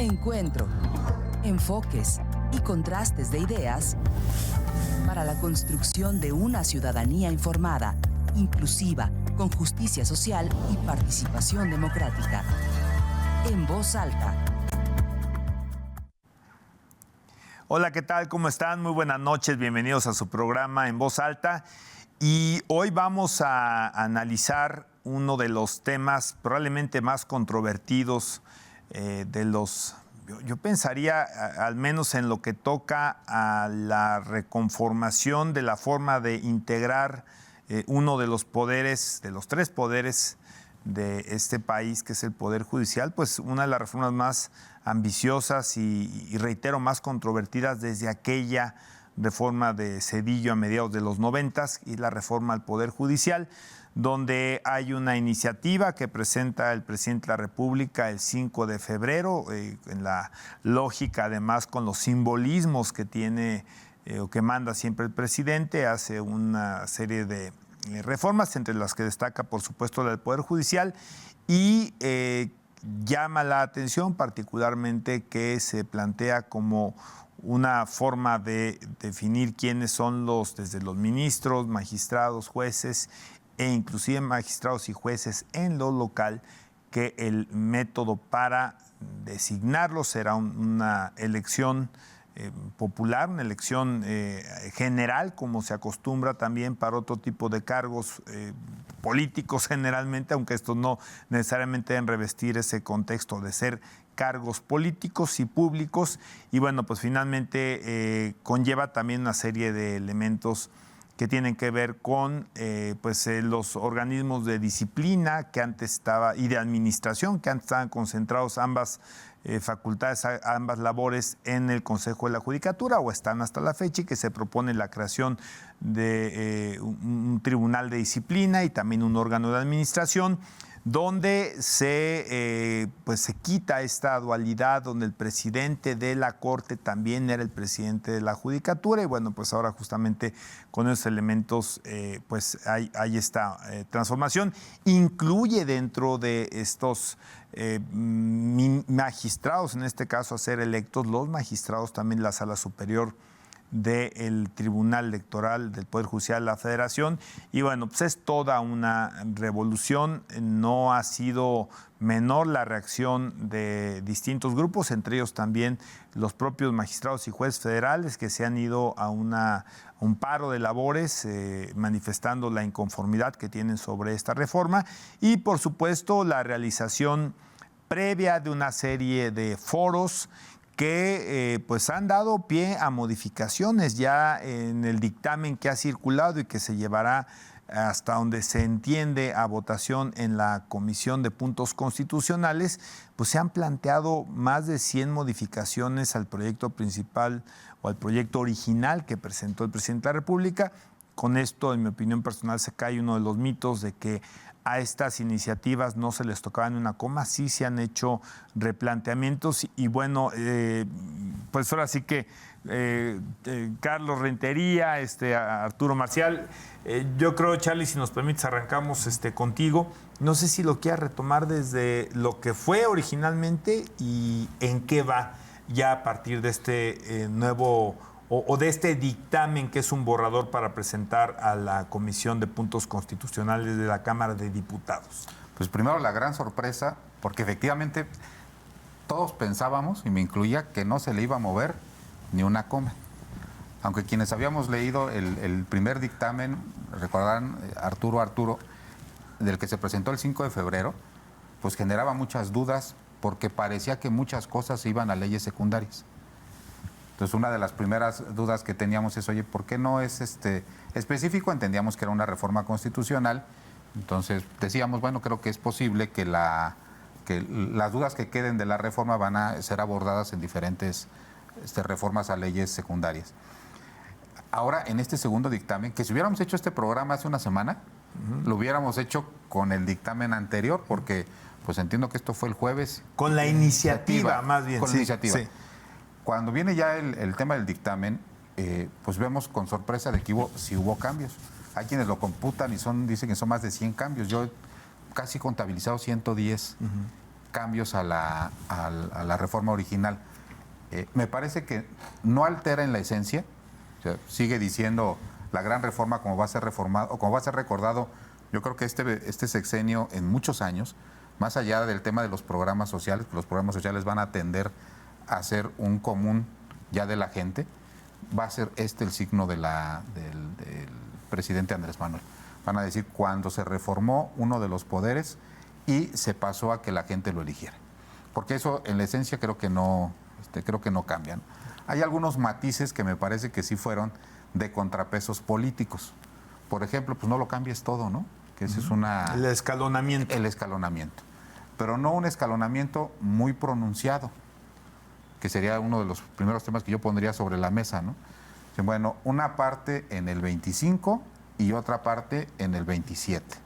Encuentro, enfoques y contrastes de ideas para la construcción de una ciudadanía informada, inclusiva, con justicia social y participación democrática. En Voz Alta. Hola, ¿qué tal? ¿Cómo están? Muy buenas noches. Bienvenidos a su programa En Voz Alta. Y hoy vamos a analizar uno de los temas probablemente más controvertidos yo pensaría, al menos en lo que toca a la reconformación de la forma de integrar uno de los poderes, de los tres poderes de este país, que es el Poder Judicial, pues una de las reformas más ambiciosas y reitero, más controvertidas desde aquella reforma de Zedillo a mediados de los 90 y la reforma al Poder Judicial, donde hay una iniciativa que presenta el presidente de la República el 5 de febrero, en la lógica además con los simbolismos que tiene o que manda siempre el presidente, hace una serie de reformas, entre las que destaca por supuesto la del Poder Judicial, y llama la atención particularmente que se plantea como una forma de definir quiénes son desde los ministros, magistrados, jueces e inclusive magistrados y jueces en lo local, que el método para designarlos será una elección popular, una elección general, como se acostumbra también para otro tipo de cargos políticos generalmente, aunque estos no necesariamente deben revestir ese contexto de ser cargos políticos y públicos. Y bueno, pues finalmente conlleva también una serie de elementos que tienen que ver con los organismos de disciplina que antes estaba y de administración, que antes estaban concentrados ambas facultades, ambas labores en el Consejo de la Judicatura, o están hasta la fecha, y que se propone la creación de un tribunal de disciplina y también un órgano de administración, donde se quita esta dualidad, donde el presidente de la Corte también era el presidente de la Judicatura, y bueno, pues ahora justamente con esos elementos hay esta transformación. Incluye dentro de estos magistrados, en este caso a ser electos, los magistrados también la Sala Superior del Tribunal Electoral del Poder Judicial de la Federación. Y bueno, pues es toda una revolución. No ha sido menor la reacción de distintos grupos, entre ellos también los propios magistrados y jueces federales, que se han ido a un paro de labores manifestando la inconformidad que tienen sobre esta reforma, y por supuesto la realización previa de una serie de foros que han dado pie a modificaciones ya en el dictamen que ha circulado y que se llevará, hasta donde se entiende, a votación en la Comisión de Puntos Constitucionales. Pues se han planteado más de 100 modificaciones al proyecto principal o al proyecto original que presentó el presidente de la República. Con esto, en mi opinión personal, se cae uno de los mitos de que a estas iniciativas no se les tocaba ni una coma. Sí se han hecho replanteamientos y bueno, pues ahora sí que Carlos Rentería, Arturo Marcial, yo creo, Charlie, si nos permites, arrancamos contigo. No sé si lo quieras retomar desde lo que fue originalmente y en qué va ya a partir de este nuevo o de este dictamen, que es un borrador para presentar a la Comisión de Puntos Constitucionales de la Cámara de Diputados. Pues primero la gran sorpresa, porque efectivamente todos pensábamos, y me incluía, que no se le iba a mover ni una coma. Aunque quienes habíamos leído el primer dictamen, recordarán, Arturo, del que se presentó el 5 de febrero, pues generaba muchas dudas, porque parecía que muchas cosas iban a leyes secundarias. Entonces, una de las primeras dudas que teníamos es, oye, ¿por qué no es específico? Entendíamos que era una reforma constitucional. Entonces, decíamos, bueno, creo que es posible que las dudas que queden de la reforma van a ser abordadas en diferentes reformas a leyes secundarias. Ahora, en este segundo dictamen, que si hubiéramos hecho este programa hace una semana, lo hubiéramos hecho con el dictamen anterior, porque pues entiendo que esto fue el jueves. Con la iniciativa, más bien. Con la iniciativa. Sí. Cuando viene ya el tema del dictamen, pues vemos con sorpresa de que hubo cambios. Hay quienes lo computan y dicen que son más de 100 cambios. Yo casi contabilizado 110. cambios a la reforma original. Me parece que no altera en la esencia, o sea, sigue diciendo la gran reforma como va a ser reformado, o como va a ser recordado. Yo creo que este sexenio en muchos años, más allá del tema de los programas sociales van a tender a ser un común ya de la gente, va a ser el signo del presidente Andrés Manuel. Van a decir cuando se reformó uno de los poderes y se pasó a que la gente lo eligiera. Porque eso en la esencia creo que no cambian. Hay algunos matices que me parece que sí fueron de contrapesos políticos. Por ejemplo, pues no lo cambies todo, ¿no? Que ese es el escalonamiento. El escalonamiento. Pero no un escalonamiento muy pronunciado, que sería uno de los primeros temas que yo pondría sobre la mesa, ¿no? Bueno, una parte en el 25 y otra parte en el 27.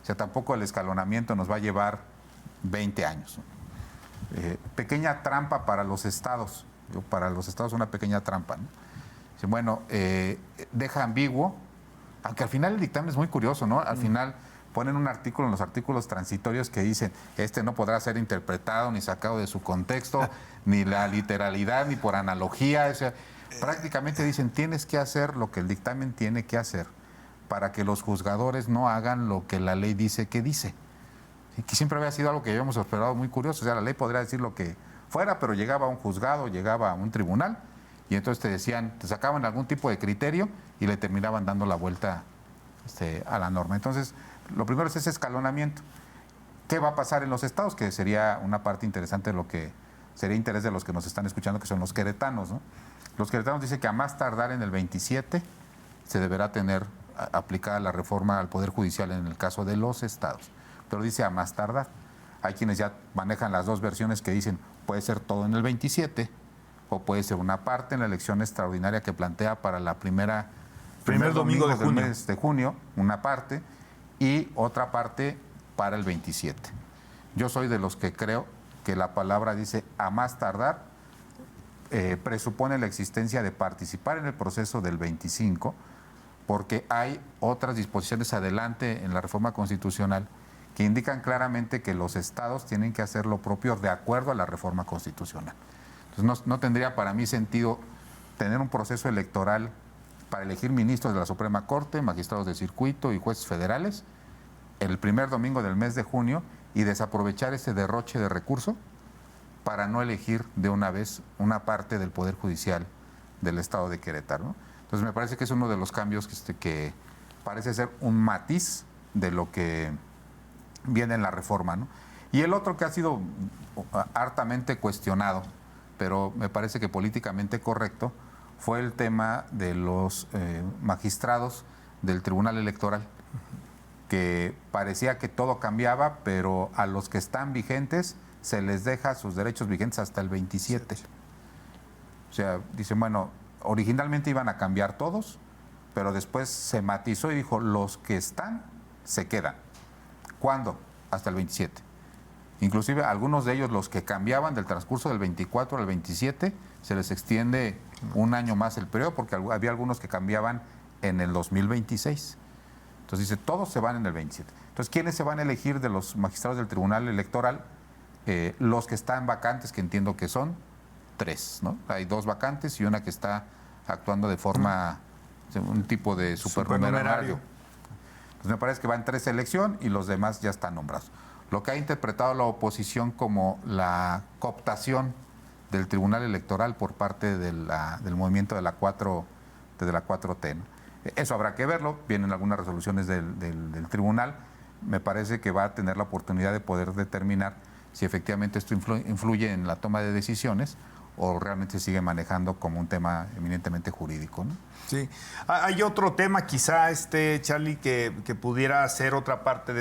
O sea, tampoco el escalonamiento nos va a llevar 20 años, ¿no? Pequeña trampa para los estados. Para los estados una pequeña trampa, ¿no? Bueno, deja ambiguo, aunque al final el dictamen es muy curioso, ¿no? Al final ponen un artículo en los artículos transitorios que dicen, no podrá ser interpretado ni sacado de su contexto, ni la literalidad, ni por analogía. O sea, prácticamente dicen, tienes que hacer lo que el dictamen tiene que hacer para que los juzgadores no hagan lo que la ley dice que dice. Y que siempre había sido algo que habíamos observado muy curioso. O sea, la ley podría decir lo que fuera, pero llegaba a un juzgado, llegaba a un tribunal, y entonces te decían, te sacaban algún tipo de criterio y le terminaban dando la vuelta a la norma. Entonces, lo primero es ese escalonamiento. ¿Qué va a pasar en los estados? Que sería una parte interesante de lo que sería interés de los que nos están escuchando, que son los queretanos, ¿no? Los queretanos dicen que a más tardar en el 27 se deberá tener aplicada la reforma al Poder Judicial en el caso de los estados. Pero dice a más tardar. Hay quienes ya manejan las dos versiones que dicen puede ser todo en el 27 o puede ser una parte en la elección extraordinaria que plantea para la primer domingo del mes de junio, una parte, y otra parte para el 27. Yo soy de los que creo que la palabra dice a más tardar, presupone la existencia de participar en el proceso del 25, porque hay otras disposiciones adelante en la reforma constitucional que indican claramente que los estados tienen que hacer lo propio de acuerdo a la reforma constitucional. Entonces no tendría para mí sentido tener un proceso electoral para elegir ministros de la Suprema Corte, magistrados de circuito y jueces federales el primer domingo del mes de junio y desaprovechar ese derroche de recursos para no elegir de una vez una parte del Poder Judicial del Estado de Querétaro, ¿no? Entonces me parece que es uno de los cambios que parece ser un matiz de lo que viene en la reforma, ¿no? Y el otro que ha sido hartamente cuestionado, pero me parece que políticamente correcto, fue el tema de los magistrados del Tribunal Electoral, que parecía que todo cambiaba, pero a los que están vigentes se les deja sus derechos vigentes hasta el 27. O sea, dicen, bueno, originalmente iban a cambiar todos, pero después se matizó y dijo, los que están se quedan. ¿Cuándo? Hasta el 27. Inclusive algunos de ellos, los que cambiaban del transcurso del 24 al 27, se les extiende un año más el periodo, porque había algunos que cambiaban en el 2026. Entonces dice, todos se van en el 27. Entonces, ¿quiénes se van a elegir de los magistrados del Tribunal Electoral? Los que están vacantes, que entiendo que son 3, ¿no? Hay 2 vacantes y una que está actuando de forma, un tipo de supernumerario. Entonces me parece que va en 3 elección y los demás ya están nombrados. Lo que ha interpretado la oposición como la cooptación del Tribunal Electoral por parte del movimiento de la 4T, ¿no? Eso habrá que verlo, vienen algunas resoluciones del tribunal. Me parece que va a tener la oportunidad de poder determinar si efectivamente esto influye en la toma de decisiones o realmente se sigue manejando como un tema eminentemente jurídico, ¿no? Sí. Hay otro tema quizá, Charlie, que pudiera ser otra parte de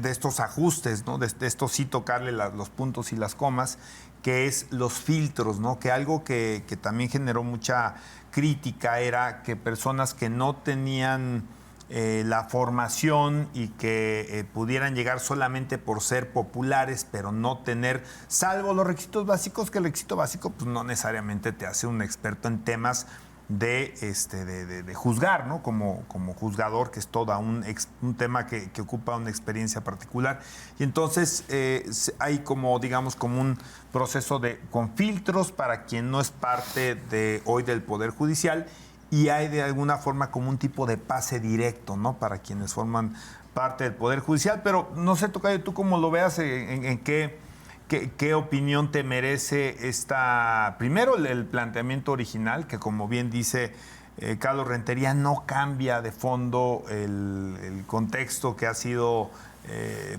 estos ajustes, ¿no? De esto sí tocarle los puntos y las comas, que es los filtros, ¿no? Que algo que también generó mucha crítica era que personas que no tenían la formación y que pudieran llegar solamente por ser populares, pero no tener, salvo los requisitos básicos, que el requisito básico pues no necesariamente te hace un experto en temas de juzgar, ¿no? Como juzgador, que es todo un tema que ocupa una experiencia particular. Y entonces hay como, digamos, como un proceso con filtros para quien no es parte hoy del Poder Judicial, y hay de alguna forma como un tipo de pase directo, ¿no? Para quienes forman parte del Poder Judicial. Pero no sé, Tocayo, tú cómo lo veas, en qué opinión te merece primero el planteamiento original, que como bien dice Carlos Rentería, no cambia de fondo el contexto que ha sido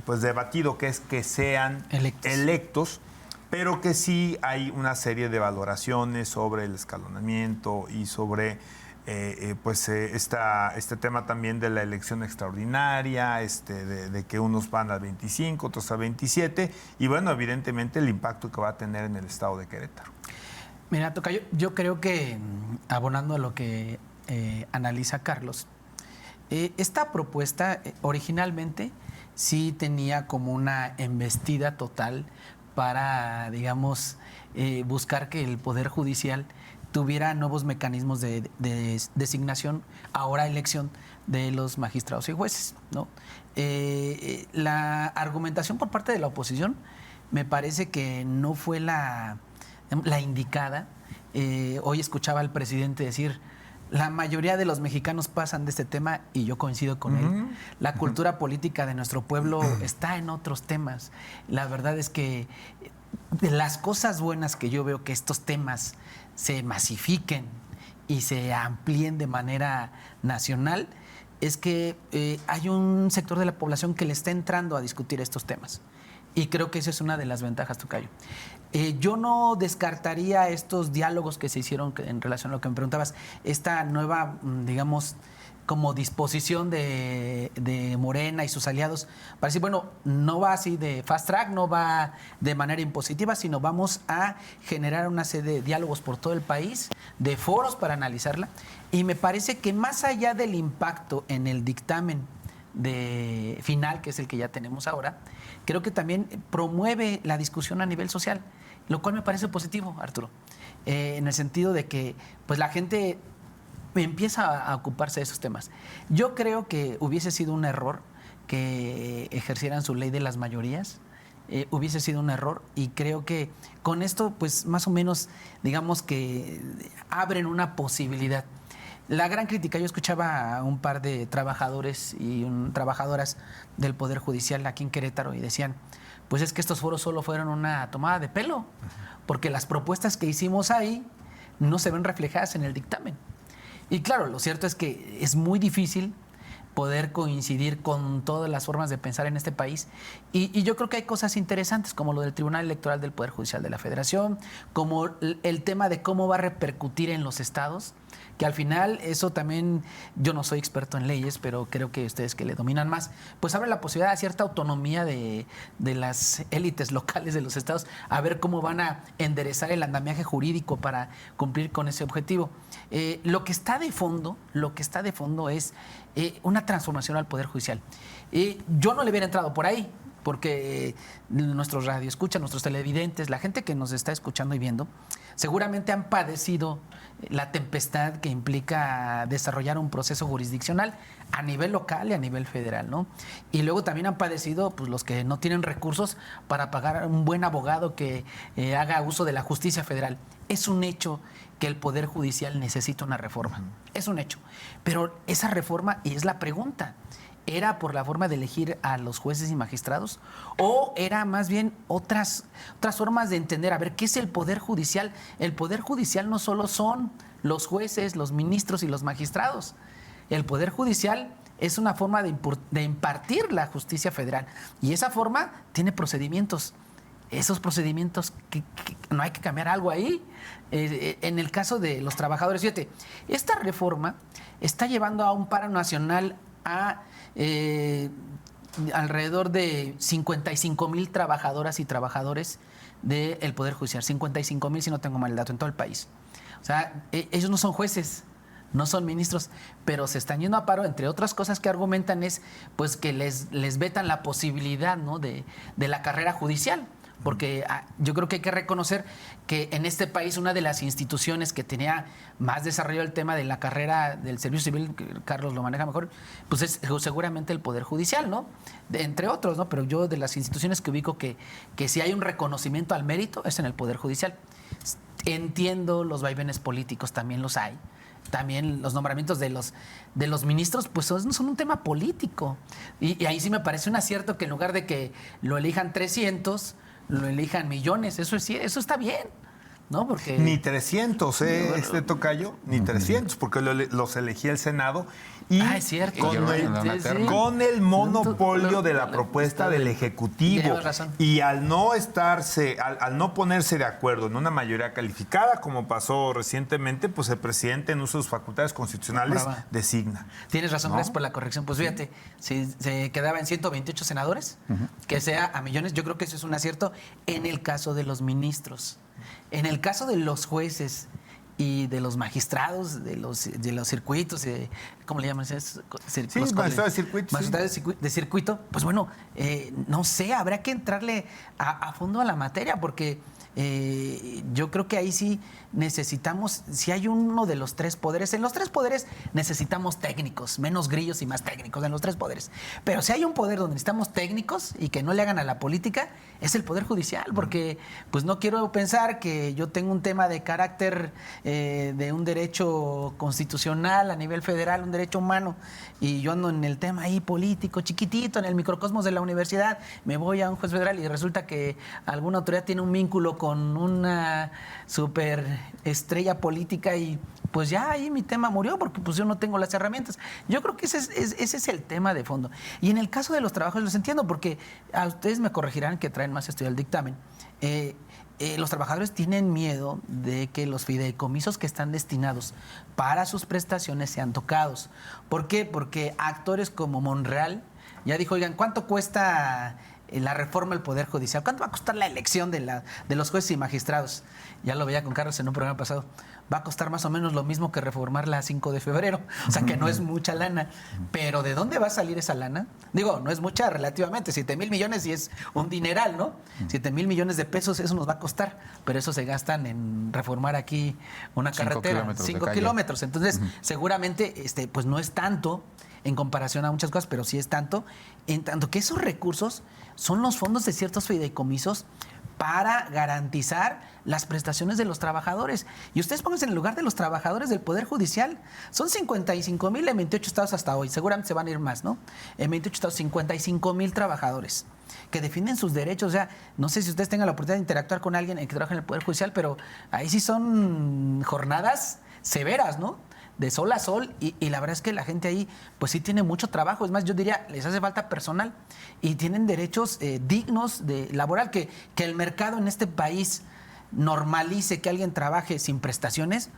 pues debatido, que es que sean electos, pero que sí hay una serie de valoraciones sobre el escalonamiento y sobre este tema también de la elección extraordinaria, de que unos van al 25, otros al 27, y bueno, evidentemente el impacto que va a tener en el estado de Querétaro. Mira, Tocayo, yo creo que, abonando a lo que analiza Carlos, esta propuesta originalmente sí tenía como una embestida total para, digamos, buscar que el Poder Judicial tuviera nuevos mecanismos de designación, ahora elección de los magistrados y jueces, ¿no? La argumentación por parte de la oposición me parece que no fue la indicada. Hoy escuchaba al presidente decir: la mayoría de los mexicanos pasan de este tema, y yo coincido con él. La cultura política de nuestro pueblo está en otros temas. La verdad es que de las cosas buenas que yo veo que estos temas se masifiquen y se amplíen de manera nacional es que hay un sector de la población que le está entrando a discutir estos temas. Y creo que esa es una de las ventajas, Tocayo. Yo no descartaría estos diálogos que se hicieron en relación a lo que me preguntabas, esta nueva, digamos, como disposición de Morena y sus aliados para decir, bueno, no va así de fast track, no va de manera impositiva, sino vamos a generar una serie de diálogos por todo el país, de foros para analizarla. Y me parece que más allá del impacto en el dictamen final, que es el que ya tenemos ahora, creo que también promueve la discusión a nivel social, lo cual me parece positivo, Arturo, en el sentido de que pues la gente empieza a ocuparse de esos temas. Yo creo que hubiese sido un error que ejercieran su ley de las mayorías, hubiese sido un error, y creo que con esto pues más o menos digamos que abren una posibilidad. La gran crítica, yo escuchaba a un par de trabajadores y trabajadoras del Poder Judicial aquí en Querétaro y decían, pues es que estos foros solo fueron una tomada de pelo, porque las propuestas que hicimos ahí no se ven reflejadas en el dictamen. Y claro, lo cierto es que es muy difícil poder coincidir con todas las formas de pensar en este país. Y yo creo que hay cosas interesantes, como lo del Tribunal Electoral del Poder Judicial de la Federación, como el tema de cómo va a repercutir en los estados, que al final eso también, yo no soy experto en leyes, pero creo que ustedes que le dominan más, pues abre la posibilidad de cierta autonomía de las élites locales de los estados, a ver cómo van a enderezar el andamiaje jurídico para cumplir con ese objetivo. Lo que está de fondo es una transformación al Poder Judicial. Yo no le hubiera entrado por ahí, porque nuestros radioescuchas, nuestros televidentes, la gente que nos está escuchando y viendo, seguramente han padecido la tempestad que implica desarrollar un proceso jurisdiccional a nivel local y a nivel federal, ¿no? Y luego también han padecido pues, los que no tienen recursos para pagar un buen abogado que haga uso de la justicia federal. Es un hecho que el Poder Judicial necesita una reforma. Es un hecho. Pero esa reforma, y es la pregunta, ¿era por la forma de elegir a los jueces y magistrados? ¿O era más bien otras formas de entender? A ver, ¿qué es el Poder Judicial? El Poder Judicial no solo son los jueces, los ministros y los magistrados. El Poder Judicial es una forma de impartir la justicia federal. Y esa forma tiene procedimientos. Esos procedimientos, que no hay que cambiar algo ahí. En el caso de los trabajadores, fíjate, esta reforma está llevando a un paro nacional a alrededor de 55,000 trabajadoras y trabajadores del Poder Judicial. 55,000, si no tengo mal el dato, en todo el país. O sea, ellos no son jueces, no son ministros, pero se están yendo a paro, entre otras cosas que argumentan es pues que les vetan la posibilidad, ¿no?, de la carrera judicial, porque yo creo que hay que reconocer que en este país una de las instituciones que tenía más desarrollado el tema de la carrera del servicio civil, Carlos lo maneja mejor, pues es seguramente el Poder Judicial, ¿no? Entre otros, ¿no? Pero yo de las instituciones que ubico que si hay un reconocimiento al mérito es en el Poder Judicial. Entiendo los vaivenes políticos, también los hay. También los nombramientos de los ministros pues son un tema político. Y ahí sí me parece un acierto que en lugar de que lo elijan 300, lo elijan millones. Eso está bien, ¿no? Porque ni 300, tocayo, ni 300, porque los elegía el Senado. Y es cierto. Con el monopolio de la propuesta del Ejecutivo. Y al no ponerse de acuerdo en una mayoría calificada, como pasó recientemente, pues el presidente en uso de sus facultades constitucionales designa. Tienes razón, gracias por la corrección. Pues fíjate, si se quedaba en 128 senadores, que sea a millones, yo creo que eso es un acierto en el caso de los ministros. En el caso de los jueces y de los magistrados, de los circuitos, ¿cómo le llaman? Magistrados de circuito. Magistrados de circuito, pues bueno, no sé, habrá que entrarle a fondo a la materia, porque yo creo que ahí sí necesitamos, si hay uno de los tres poderes, en los tres poderes necesitamos técnicos, menos grillos y más técnicos en los tres poderes. Pero si hay un poder donde necesitamos técnicos y que no le hagan a la política, es el Poder Judicial, porque pues no quiero pensar que yo tengo un tema de carácter de un derecho constitucional a nivel federal, un derecho humano, y yo ando en el tema ahí político, chiquitito, en el microcosmos de la universidad, me voy a un juez federal y resulta que alguna autoridad tiene un vínculo con una super estrella política y pues ya ahí mi tema murió porque pues yo no tengo las herramientas. Yo creo que ese es el tema de fondo. Y en el caso de los trabajos los entiendo, porque a ustedes me corregirán que traen más estudio al dictamen. Los trabajadores tienen miedo de que los fideicomisos que están destinados para sus prestaciones sean tocados. ¿Por qué? Porque actores como Monreal ya dijo, oigan, ¿cuánto cuesta la reforma del Poder Judicial? ¿Cuánto va a costar la elección de los jueces y magistrados? Ya lo veía con Carlos en un programa pasado. Va a costar más o menos lo mismo que reformar la 5 de febrero. O sea, que no es mucha lana. Pero ¿de dónde va a salir esa lana? Digo, no es mucha relativamente. 7,000 millones y es un dineral, ¿no? 7,000 millones de pesos, eso nos va a costar. Pero eso se gastan en reformar aquí una carretera. 5 kilómetros. Entonces, seguramente, pues no es tanto en comparación a muchas cosas, pero sí es tanto. En tanto que esos recursos son los fondos de ciertos fideicomisos para garantizar las prestaciones de los trabajadores. Y ustedes pónganse en el lugar de los trabajadores del Poder Judicial. Son 55,000 en 28 estados hasta hoy. Seguramente se van a ir más, ¿no? En 28 estados, 55,000 trabajadores que defienden sus derechos. O sea, no sé si ustedes tengan la oportunidad de interactuar con alguien que trabaja en el Poder Judicial, pero ahí sí son jornadas severas, ¿no? De sol a sol, y la verdad es que la gente ahí pues sí tiene mucho trabajo. Es más, yo diría, les hace falta personal y tienen derechos dignos de laboral, que el mercado en este país normalice que alguien trabaje sin prestaciones,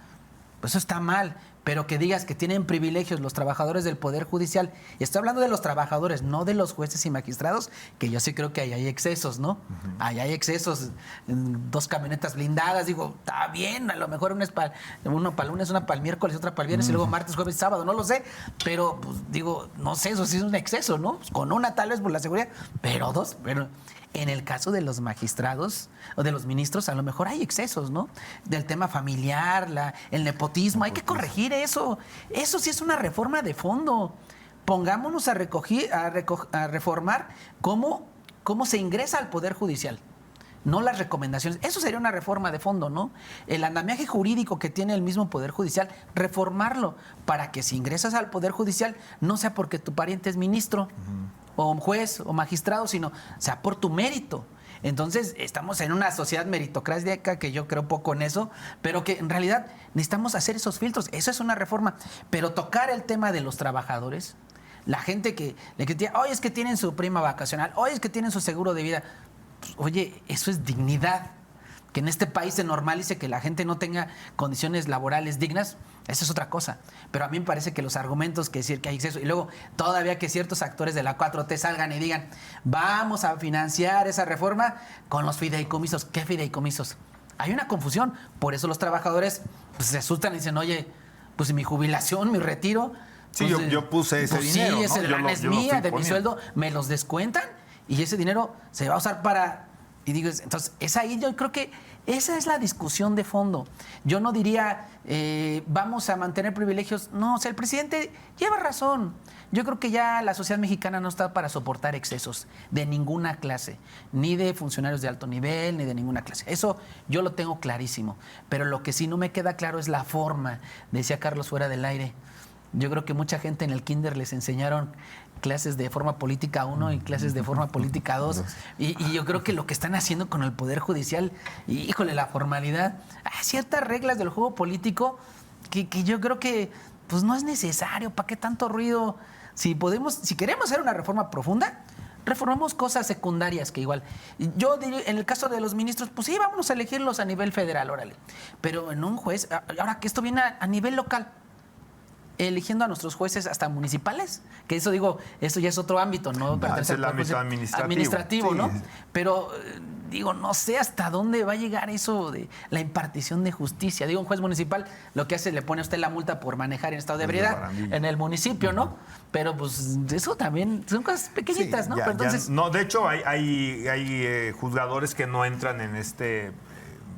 pues eso está mal. Pero que digas que tienen privilegios los trabajadores del Poder Judicial, y estoy hablando de los trabajadores, no de los jueces y magistrados, que yo sí creo que ahí hay excesos, ¿no? Ahí hay excesos, 2 camionetas blindadas, digo, está bien, a lo mejor uno para el lunes, una para el miércoles, otra para el viernes, y luego martes, jueves y sábado, no lo sé, pero pues digo, no sé, eso sí es un exceso, ¿no? Pues con una tal vez por la seguridad, pero 2, pero en el caso de los magistrados o de los ministros, a lo mejor hay excesos, ¿no? Del tema familiar, el nepotismo, hay que corregir eso. Eso sí es una reforma de fondo. Pongámonos a reformar cómo se ingresa al Poder Judicial, no las recomendaciones. Eso sería una reforma de fondo, ¿no? El andamiaje jurídico que tiene el mismo Poder Judicial, reformarlo para que si ingresas al Poder Judicial no sea porque tu pariente es ministro, o juez o magistrado, sino sea por tu mérito. Entonces, estamos en una sociedad meritocrática, que yo creo poco en eso, pero que en realidad necesitamos hacer esos filtros. Eso es una reforma. Pero tocar el tema de los trabajadores, la gente que le critica, oye, es que tienen su prima vacacional, oye, es que tienen su seguro de vida. Pues, oye, eso es dignidad. Que en este país se normalice que la gente no tenga condiciones laborales dignas, eso es otra cosa. Pero a mí me parece que los argumentos que decir que hay exceso, y luego todavía que ciertos actores de la 4T salgan y digan, vamos a financiar esa reforma con los fideicomisos. ¿Qué fideicomisos? Hay una confusión. Por eso los trabajadores pues, se asustan y dicen, oye, pues mi jubilación, mi retiro. Sí, pues, yo puse ese dinero. Sí, esa ¿no? lana es mía, de mi sueldo, me los descuentan y ese dinero se va a usar para Y digo, entonces, es ahí, yo creo que esa es la discusión de fondo. Yo no diría, vamos a mantener privilegios. No, o sea, el presidente lleva razón. Yo creo que ya la sociedad mexicana no está para soportar excesos de ninguna clase, ni de funcionarios de alto nivel, ni de ninguna clase. Eso yo lo tengo clarísimo. Pero lo que sí no me queda claro es la forma, decía Carlos fuera del aire. Yo creo que mucha gente en el kinder les enseñaron clases de forma política 1 y clases de forma política 2. Y yo creo que lo que están haciendo con el Poder Judicial, híjole, la formalidad, hay ciertas reglas del juego político que yo creo que pues no es necesario. ¿Para qué tanto ruido? Si queremos hacer una reforma profunda, reformamos cosas secundarias que igual. Yo diría, en el caso de los ministros, pues sí, vamos a elegirlos a nivel federal, órale. Pero en un juez, ahora que esto viene a nivel local, eligiendo a nuestros jueces hasta municipales, que eso digo, eso ya es otro ámbito, ¿no? Es el ámbito administrativo, ¿no? Sí. Pero digo, no sé hasta dónde va a llegar eso de la impartición de justicia. Digo, un juez municipal lo que hace, le pone a usted la multa por manejar en estado de ebriedad en el municipio, ¿no? Pero pues eso también son cosas pequeñitas, Sí, ¿no? Pero entonces, no, de hecho hay juzgadores que no entran en este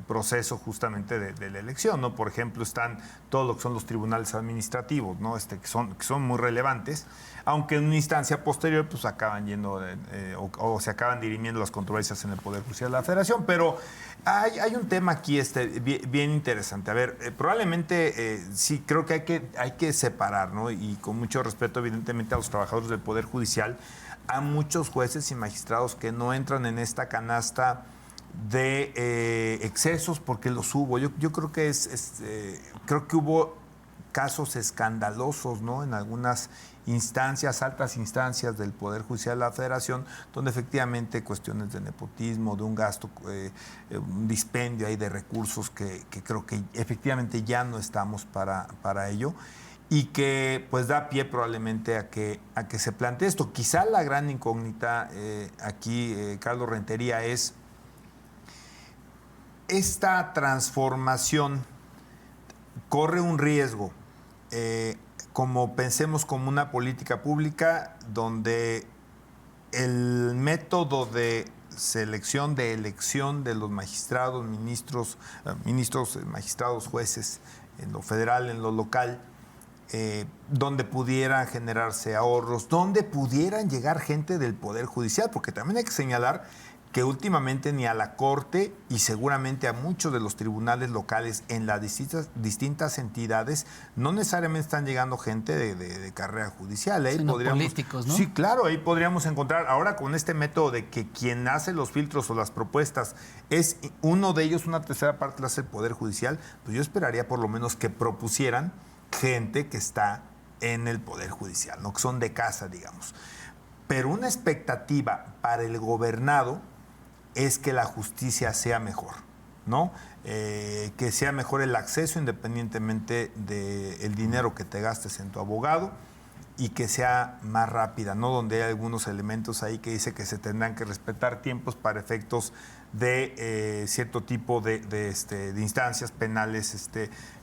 proceso justamente de la elección, ¿no? Por ejemplo, están todo lo que son los tribunales administrativos, ¿no? Que son muy relevantes, aunque en una instancia posterior pues acaban yendo o se acaban dirimiendo las controversias en el Poder Judicial de la Federación. Pero hay un tema aquí bien interesante. A ver, probablemente sí creo que hay que separar, ¿no? Y con mucho respeto evidentemente a los trabajadores del Poder Judicial, a muchos jueces y magistrados que no entran en esta canasta de excesos, porque los hubo. Yo creo que creo que hubo casos escandalosos, ¿no? En algunas instancias, altas instancias del Poder Judicial de la Federación, donde efectivamente cuestiones de nepotismo, de un gasto, un dispendio ahí de recursos que creo que efectivamente ya no estamos para ello, y que pues da pie probablemente a que se plantee esto. Quizá la gran incógnita aquí, Carlos Rentería, es esta transformación corre un riesgo, como pensemos como una política pública donde el método de selección, de elección de los magistrados, ministros, magistrados, jueces, en lo federal, en lo local, donde pudieran generarse ahorros, donde pudieran llegar gente del Poder Judicial, porque también hay que señalar que últimamente ni a la Corte y seguramente a muchos de los tribunales locales en las distintas entidades no necesariamente están llegando gente de carrera judicial. Ahí sino políticos, ¿no? Sí, claro, ahí podríamos encontrar, ahora con este método de que quien hace los filtros o las propuestas es uno de ellos, una tercera parte la hace el Poder Judicial, pues yo esperaría por lo menos que propusieran gente que está en el Poder Judicial, ¿no? Que son de casa, digamos. Pero una expectativa para el gobernado es que la justicia sea mejor, ¿no? Que sea mejor el acceso independientemente del dinero que te gastes en tu abogado, y que sea más rápida, ¿no? Donde hay algunos elementos ahí que dice que se tendrán que respetar tiempos para efectos de cierto tipo de instancias penales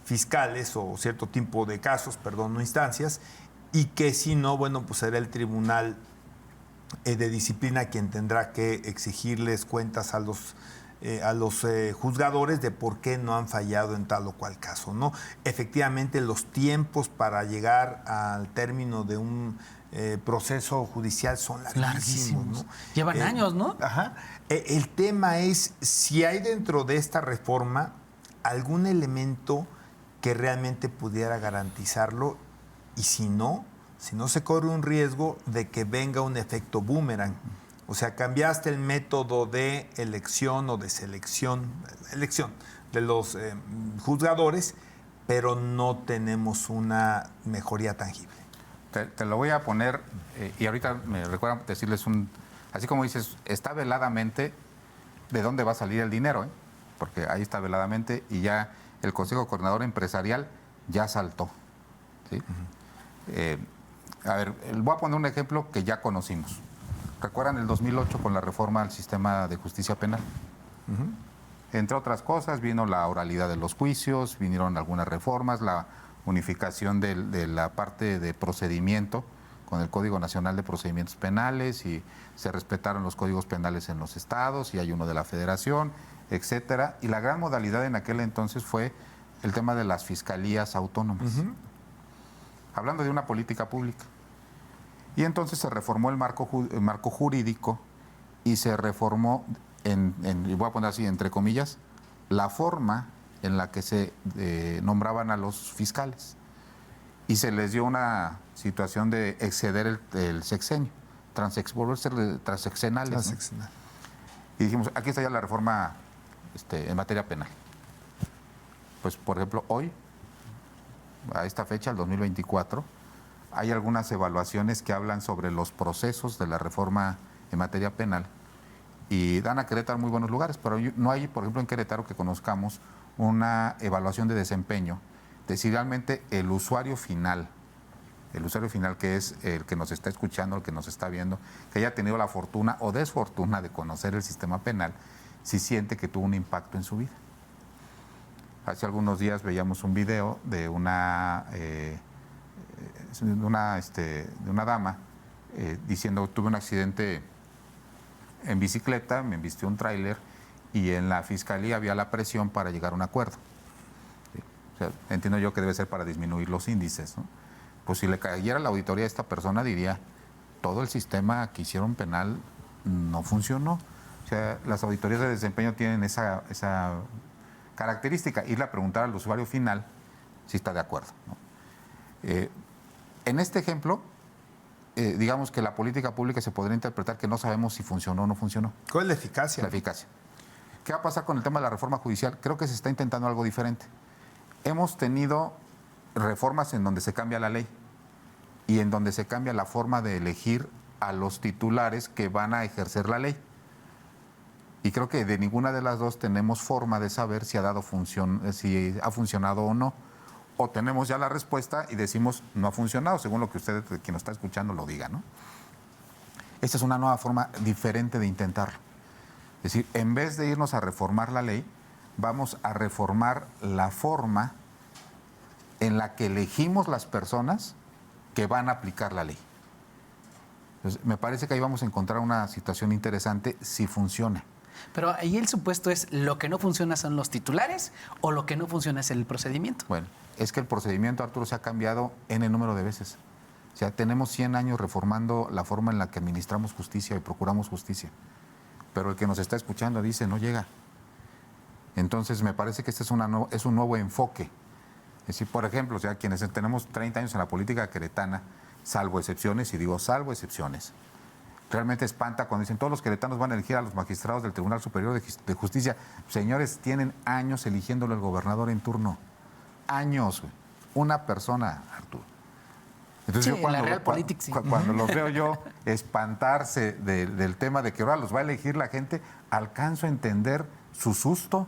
fiscales, o cierto tipo de casos, no instancias, y que si no, bueno, pues será el tribunal de disciplina quien tendrá que exigirles cuentas a los juzgadores de por qué no han fallado en tal o cual caso, ¿no? Efectivamente, los tiempos para llegar al término de un proceso judicial son larguísimos, ¿no? Llevan años, ¿no? Ajá. El tema es si hay dentro de esta reforma algún elemento que realmente pudiera garantizarlo, y si no se corre un riesgo de que venga un efecto boomerang. O sea, cambiaste el método de elección o de elección de los juzgadores, pero no tenemos una mejoría tangible. Te lo voy a poner, y ahorita me recuerda decirles así como dices, está veladamente de dónde va a salir el dinero, porque ahí está veladamente, y ya el Consejo Coordinador Empresarial ya saltó, ¿sí? A ver, voy a poner un ejemplo que ya conocimos. ¿Recuerdan el 2008 con la reforma al sistema de justicia penal? Entre otras cosas, vino la oralidad de los juicios, vinieron algunas reformas, la unificación de la parte de procedimiento con el Código Nacional de Procedimientos Penales y se respetaron los códigos penales en los estados y hay uno de la Federación, etcétera. Y la gran modalidad en aquel entonces fue el tema de las fiscalías autónomas. Hablando de una política pública. Y entonces se reformó el marco jurídico y se reformó, y voy a poner así, entre comillas, la forma en la que se nombraban a los fiscales. Y se les dio una situación de exceder el sexenio, volverse transeccionales. Transeccional. Y dijimos, aquí está ya la reforma en materia penal. Pues, por ejemplo, hoy, a esta fecha, el 2024, hay algunas evaluaciones que hablan sobre los procesos de la reforma en materia penal y dan a Querétaro muy buenos lugares, pero no hay, por ejemplo, en Querétaro que conozcamos una evaluación de desempeño de si realmente el usuario final que es el que nos está escuchando, el que nos está viendo, que haya tenido la fortuna o desfortuna de conocer el sistema penal, si siente que tuvo un impacto en su vida. Hace algunos días veíamos un video de una dama diciendo, tuve un accidente en bicicleta, me embistió un tráiler y en la fiscalía había la presión para llegar a un acuerdo. ¿Sí? O sea, entiendo yo que debe ser para disminuir los índices, ¿no? Pues si le cayera la auditoría a esta persona diría, todo el sistema que hicieron penal no funcionó. O sea, las auditorías de desempeño tienen esa característica, irle a preguntar al usuario final si está de acuerdo, ¿no? En este ejemplo, digamos que la política pública se podría interpretar que no sabemos si funcionó o no funcionó. ¿Cuál es la eficacia? La eficacia. ¿Qué va a pasar con el tema de la reforma judicial? Creo que se está intentando algo diferente. Hemos tenido reformas en donde se cambia la ley y en donde se cambia la forma de elegir a los titulares que van a ejercer la ley. Y creo que de ninguna de las dos tenemos forma de saber si ha funcionado o no. O tenemos ya la respuesta y decimos no ha funcionado, según lo que usted, quien nos está escuchando, lo diga, ¿no? Esta es una nueva forma diferente de intentarlo. Es decir, en vez de irnos a reformar la ley, vamos a reformar la forma en la que elegimos las personas que van a aplicar la ley. Entonces, me parece que ahí vamos a encontrar una situación interesante si funciona. Pero ahí el supuesto es, ¿lo que no funciona son los titulares o lo que no funciona es el procedimiento? Bueno, es que el procedimiento, Arturo, se ha cambiado n número de veces. O sea, tenemos 100 años reformando la forma en la que administramos justicia y procuramos justicia. Pero el que nos está escuchando dice, no llega. Entonces, me parece que este es un nuevo enfoque. Es decir, por ejemplo, o sea, quienes tenemos 30 años en la política queretana, salvo excepciones, y digo salvo excepciones, realmente espanta cuando dicen todos los queretanos van a elegir a los magistrados del Tribunal Superior de Justicia. Señores, tienen años eligiéndolo el gobernador en turno. Años, güey. Una persona, Arturo. Entonces sí, yo cuando, la Realpolitik, sí. Cuando los veo yo espantarse del tema de que ahora los va a elegir la gente, alcanzo a entender su susto.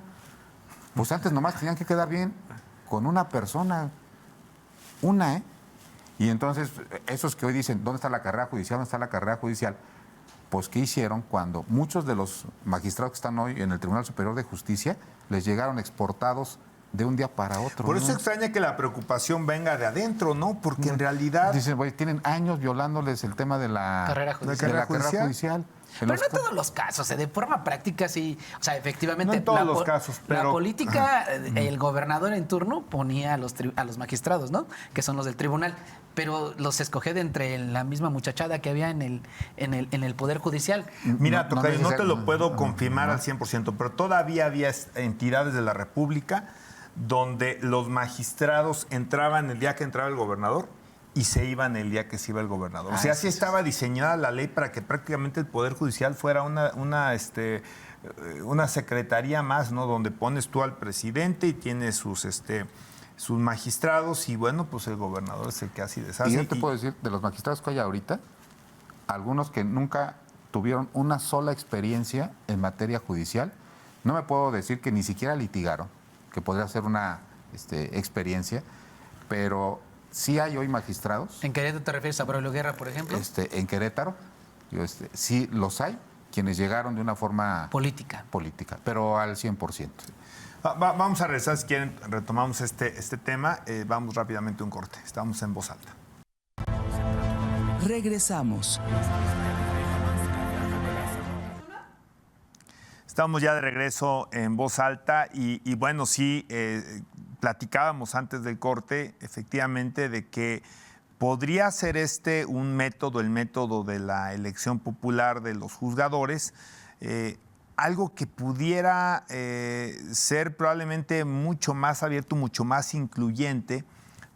Pues antes nomás tenían que quedar bien con una persona. Una, ¿eh? Y entonces, esos que hoy dicen, ¿dónde está la carrera judicial? ¿Dónde está la carrera judicial? Pues, ¿qué hicieron cuando muchos de los magistrados que están hoy en el Tribunal Superior de Justicia les llegaron exportados de un día para otro? Por eso ¿no? extraña que la preocupación venga de adentro, ¿no? Porque en realidad... Dicen, güey, tienen años violándoles el tema de la carrera judicial. de la carrera judicial. Pero no en todos los casos, de forma práctica sí. O sea, efectivamente, no en todos los casos, pero... la política, el gobernador en turno ponía a los magistrados, ¿no? Que son los del tribunal. Pero los escogía de entre la misma muchachada que había en el Poder Judicial. Mira, Tocayo, no te lo puedo confirmar al 100%, pero todavía había entidades de la República donde los magistrados entraban el día que entraba el gobernador y se iban el día que se iba el gobernador. O sea, así estaba diseñada la ley para que prácticamente el Poder Judicial fuera una secretaría más, ¿no? Donde pones tú al presidente y tienes sus magistrados y bueno, pues el gobernador es el que así deshace. Y yo te puedo decir, de los magistrados que hay ahorita, algunos que nunca tuvieron una sola experiencia en materia judicial, no me puedo decir que ni siquiera litigaron, que podría ser una experiencia, pero sí hay hoy magistrados. ¿En Querétaro te refieres a Braulio Guerra, por ejemplo? En Querétaro, sí los hay, quienes llegaron de una forma política, pero al 100%. Vamos a regresar, si quieren, retomamos este tema. Vamos rápidamente a un corte. Estamos en Voz Alta. Regresamos. Estamos ya de regreso en Voz Alta y bueno, sí, platicábamos antes del corte, efectivamente, de que podría ser un método, el método de la elección popular de los juzgadores, algo que pudiera ser probablemente mucho más abierto, mucho más incluyente,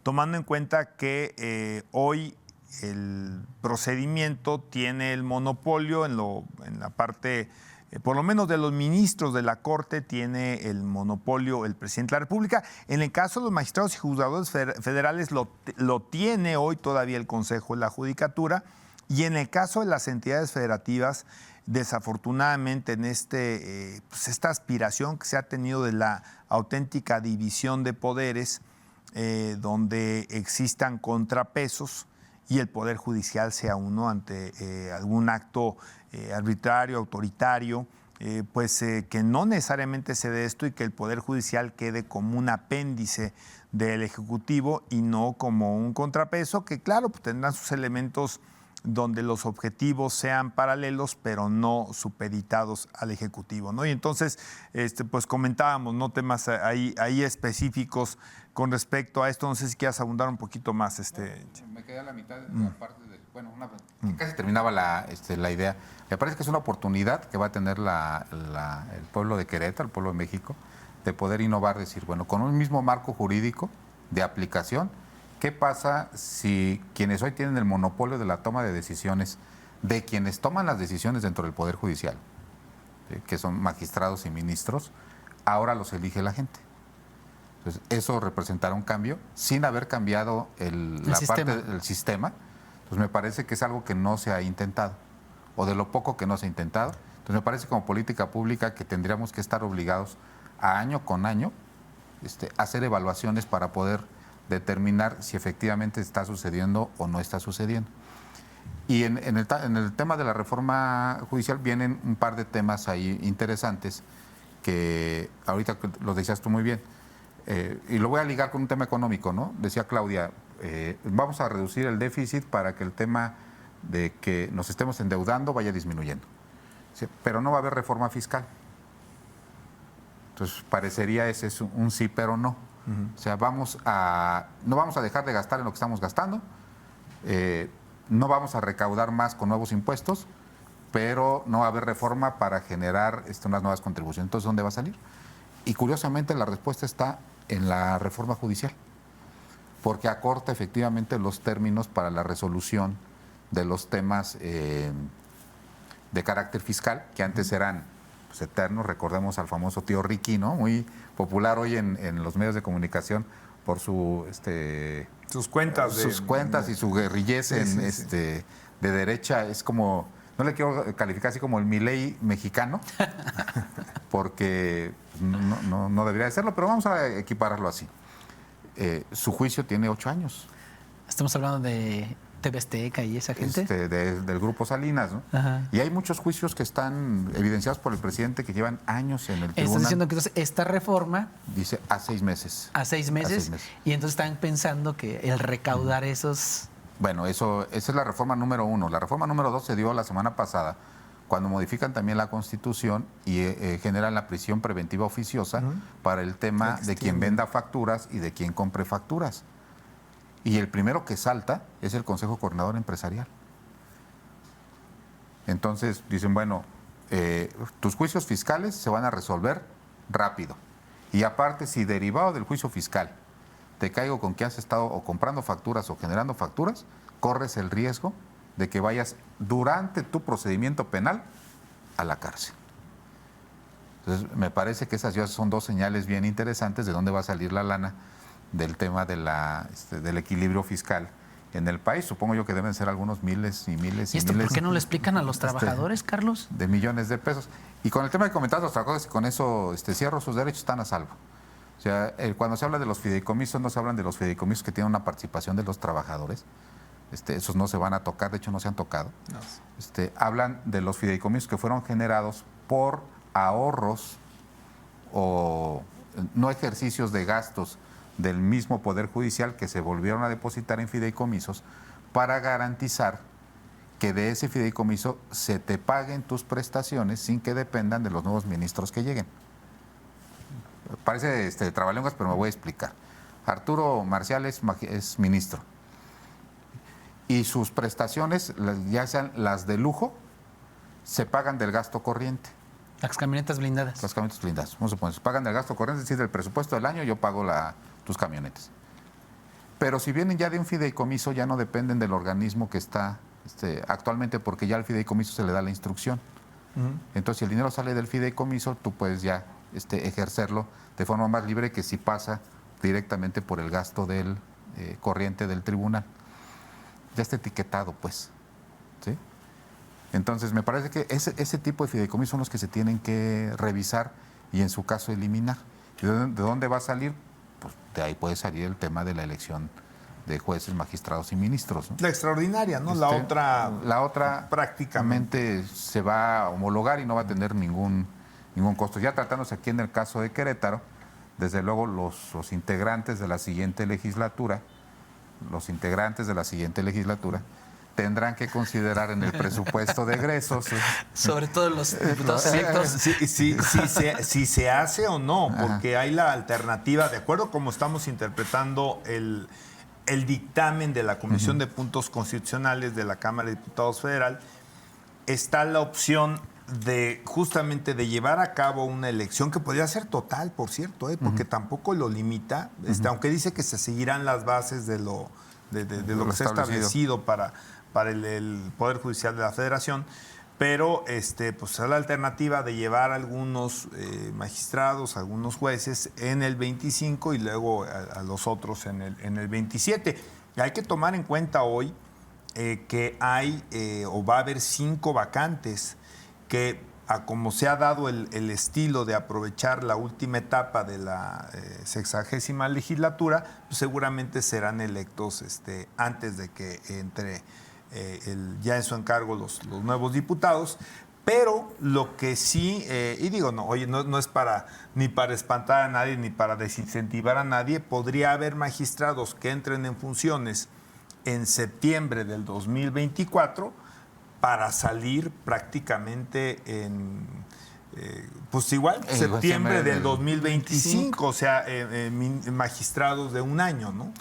tomando en cuenta que hoy el procedimiento tiene el monopolio en la parte, por lo menos de los ministros de la Corte, tiene el monopolio el presidente de la República. En el caso de los magistrados y juzgadores federales lo tiene hoy todavía el Consejo de la Judicatura, y en el caso de las entidades federativas, desafortunadamente en esta aspiración que se ha tenido de la auténtica división de poderes, donde existan contrapesos y el Poder Judicial sea uno ante algún acto arbitrario, autoritario, que no necesariamente se dé esto y que el Poder Judicial quede como un apéndice del Ejecutivo y no como un contrapeso, que claro, pues tendrán sus elementos donde los objetivos sean paralelos, pero no supeditados al Ejecutivo, ¿no? Y entonces, pues comentábamos, ¿no?, temas ahí específicos con respecto a esto. No sé si quieras abundar un poquito más. Me quedé a la mitad de la parte casi terminaba la idea. Me parece que es una oportunidad que va a tener el pueblo de Querétaro, el pueblo de México, de poder innovar, decir, bueno, con un mismo marco jurídico de aplicación, ¿qué pasa si quienes hoy tienen el monopolio de la toma de decisiones, de quienes toman las decisiones dentro del Poder Judicial, que son magistrados y ministros, ahora los elige la gente? Entonces, eso representará un cambio sin haber cambiado parte del sistema. Entonces, me parece que es algo que no se ha intentado, o de lo poco que no se ha intentado. Entonces, me parece como política pública que tendríamos que estar obligados a año con año hacer evaluaciones para poder determinar si efectivamente está sucediendo o no está sucediendo. Y en el tema de la reforma judicial vienen un par de temas ahí interesantes que ahorita los decías tú muy bien. Y lo voy a ligar con un tema económico, ¿no? Decía Claudia, vamos a reducir el déficit para que el tema de que nos estemos endeudando vaya disminuyendo. ¿Sí? Pero no va a haber reforma fiscal. Entonces, parecería ese es un sí, pero no. O sea, no vamos a dejar de gastar en lo que estamos gastando, no vamos a recaudar más con nuevos impuestos, pero no va a haber reforma para generar unas nuevas contribuciones. Entonces, ¿dónde va a salir? Y curiosamente la respuesta está en la reforma judicial, porque acorta efectivamente los términos para la resolución de los temas de carácter fiscal, que antes eran eternos. Recordemos al famoso tío Ricky, ¿no? Muy popular hoy en los medios de comunicación por sus cuentas y su guerrillez de derecha. Es como, no le quiero calificar así como el Milei mexicano, porque no debería de serlo, pero vamos a equipararlo así. Su juicio tiene 8 años. Estamos hablando de TV Azteca y esa gente. Del Grupo Salinas, ¿no? Ajá. Y hay muchos juicios que están evidenciados por el presidente que llevan años en el tribunal. Estás diciendo que entonces esta reforma... Dice a 6 meses. A 6 meses. Y entonces están pensando que el recaudar esos... Bueno, esa es la reforma número 1. La reforma número 2 se dio la semana pasada, cuando modifican también la Constitución y generan la prisión preventiva oficiosa para el tema de quien venda facturas y de quien compre facturas. Y el primero que salta es el Consejo Coordinador Empresarial. Entonces dicen, bueno, tus juicios fiscales se van a resolver rápido. Y aparte, si derivado del juicio fiscal te caigo con que has estado o comprando facturas o generando facturas, corres el riesgo de que vayas durante tu procedimiento penal a la cárcel. Entonces, me parece que esas ya son 2 señales bien interesantes de dónde va a salir la lana del tema del equilibrio fiscal en el país. Supongo yo que deben ser algunos miles y miles y miles. ¿Por qué no le explican a los trabajadores, Carlos? De millones de pesos. Y con el tema de comentar a los trabajadores, y con eso cierro, sus derechos están a salvo. O sea, cuando se habla de los fideicomisos, no se hablan de los fideicomisos que tienen una participación de los trabajadores. Esos no se van a tocar, de hecho no se han tocado. No. Hablan de los fideicomisos que fueron generados por ahorros o no ejercicios de gastos del mismo Poder Judicial que se volvieron a depositar en fideicomisos para garantizar que de ese fideicomiso se te paguen tus prestaciones sin que dependan de los nuevos ministros que lleguen. Parece trabalenguas, pero me voy a explicar. Arturo Marcial es ministro y sus prestaciones, ya sean las de lujo, se pagan del gasto corriente. Las camionetas blindadas. Las camionetas blindadas, vamos a suponer, se pagan del gasto corriente, es decir, del presupuesto del año yo pago tus camionetas. Pero si vienen ya de un fideicomiso, ya no dependen del organismo que está actualmente, porque ya al fideicomiso se le da la instrucción. Entonces, si el dinero sale del fideicomiso, tú puedes ya ejercerlo de forma más libre que si pasa directamente por el gasto del corriente del tribunal. Ya está etiquetado, pues. ¿Sí? Entonces, me parece que ese tipo de fideicomisos son los que se tienen que revisar y, en su caso, eliminar. ¿Y de dónde va a salir? Pues de ahí puede salir el tema de la elección de jueces, magistrados y ministros, ¿no? La extraordinaria, ¿no? La otra prácticamente se va a homologar y no va a tener ningún costo. Ya tratándose aquí en el caso de Querétaro, desde luego los integrantes de la siguiente legislatura, tendrán que considerar en el presupuesto de egresos. Sobre todo los diputados electos. Si se hace o no, porque hay la alternativa, de acuerdo como estamos interpretando el dictamen de la Comisión de Puntos Constitucionales de la Cámara de Diputados Federal, está la opción de justamente de llevar a cabo una elección que podría ser total, por cierto, porque tampoco lo limita, aunque dice que se seguirán las bases de lo que se ha establecido para el Poder Judicial de la Federación, pero pues es la alternativa de llevar algunos magistrados, algunos jueces en el 25 y luego a los otros en el 27. Y hay que tomar en cuenta hoy que hay o va a haber 5 vacantes que, a como se ha dado el estilo de aprovechar la última etapa de la 60ª legislatura, pues seguramente serán electos antes de que entre ya en su encargo los nuevos diputados. Pero lo que sí, y digo, no es ni para espantar a nadie ni para desincentivar a nadie, podría haber magistrados que entren en funciones en septiembre del 2024 para salir prácticamente en, pues igual, septiembre del 2025, o sea, magistrados de un año, ¿no?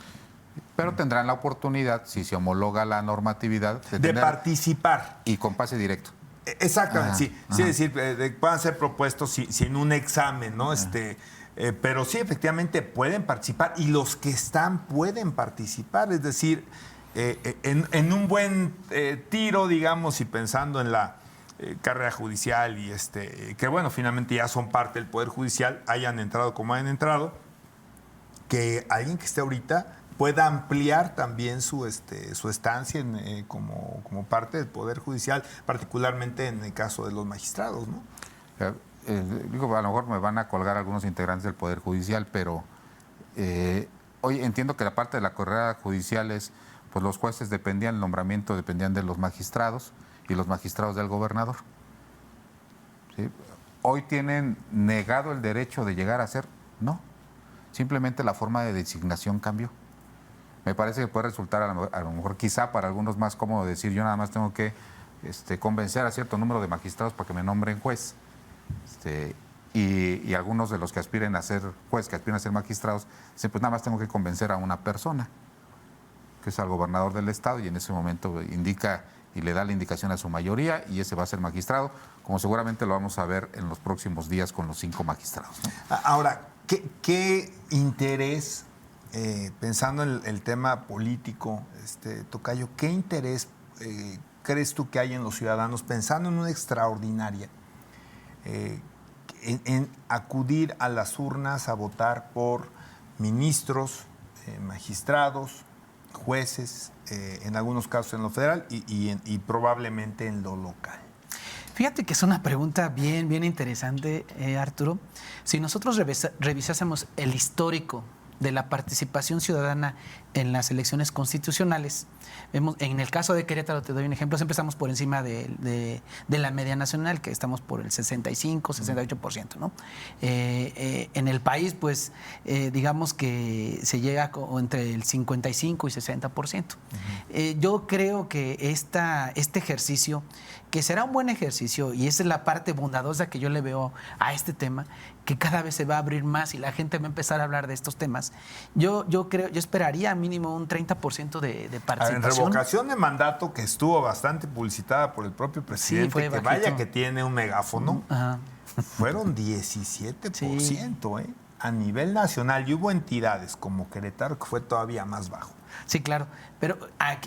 Pero tendrán la oportunidad, si se homologa la normatividad, de participar. Y con pase directo. Exactamente, sí. Es decir, puedan ser propuestos si en un examen, ¿no? Pero sí, efectivamente, pueden participar y los que están pueden participar. Es decir, en un buen tiro, digamos, y pensando en la carrera judicial y que bueno, finalmente ya son parte del Poder Judicial, hayan entrado como hayan entrado, que alguien que esté ahorita pueda ampliar también su estancia como parte del Poder Judicial, particularmente en el caso de los magistrados, ¿no? Digo, a lo mejor me van a colgar algunos integrantes del Poder Judicial, pero hoy entiendo que la parte de la carrera judicial es, pues los jueces dependían, el nombramiento dependían de los magistrados y los magistrados del gobernador. ¿Sí? Hoy tienen negado el derecho de llegar a ser, no, simplemente la forma de designación cambió. Me parece que puede resultar a lo mejor quizá para algunos más cómodo decir yo nada más tengo que convencer a cierto número de magistrados para que me nombren juez. Y algunos de los que aspiren a ser juez, que aspiren a ser magistrados, dicen pues nada más tengo que convencer a una persona, que es al gobernador del estado, y en ese momento indica y le da la indicación a su mayoría y ese va a ser magistrado, como seguramente lo vamos a ver en los próximos días con los 5 magistrados, ¿no? Ahora, ¿qué interés, pensando en el tema político, Tocayo, qué interés crees tú que hay en los ciudadanos, pensando en una extraordinaria, en acudir a las urnas a votar por ministros, magistrados, jueces, en algunos casos en lo federal y probablemente en lo local? Fíjate que es una pregunta bien interesante, Arturo. Si nosotros revisásemos el histórico de la participación ciudadana en las elecciones constitucionales, vemos, en el caso de Querétaro, te doy un ejemplo, siempre estamos por encima de la media nacional, que estamos por el 65, 68%, ¿no? En el país, pues, digamos que se llega entre el 55 y 60%. Yo creo que este ejercicio, que será un buen ejercicio, y esa es la parte bondadosa que yo le veo a este tema, que cada vez se va a abrir más y la gente va a empezar a hablar de estos temas. Yo esperaría mínimo un 30% de participación. En revocación de mandato, que estuvo bastante publicitada por el propio presidente, Sí, fue que bajito. vaya que tiene un megáfono, Ajá. fueron 17%, a nivel nacional. Y hubo entidades como Querétaro que fue todavía más bajo. Sí, claro, pero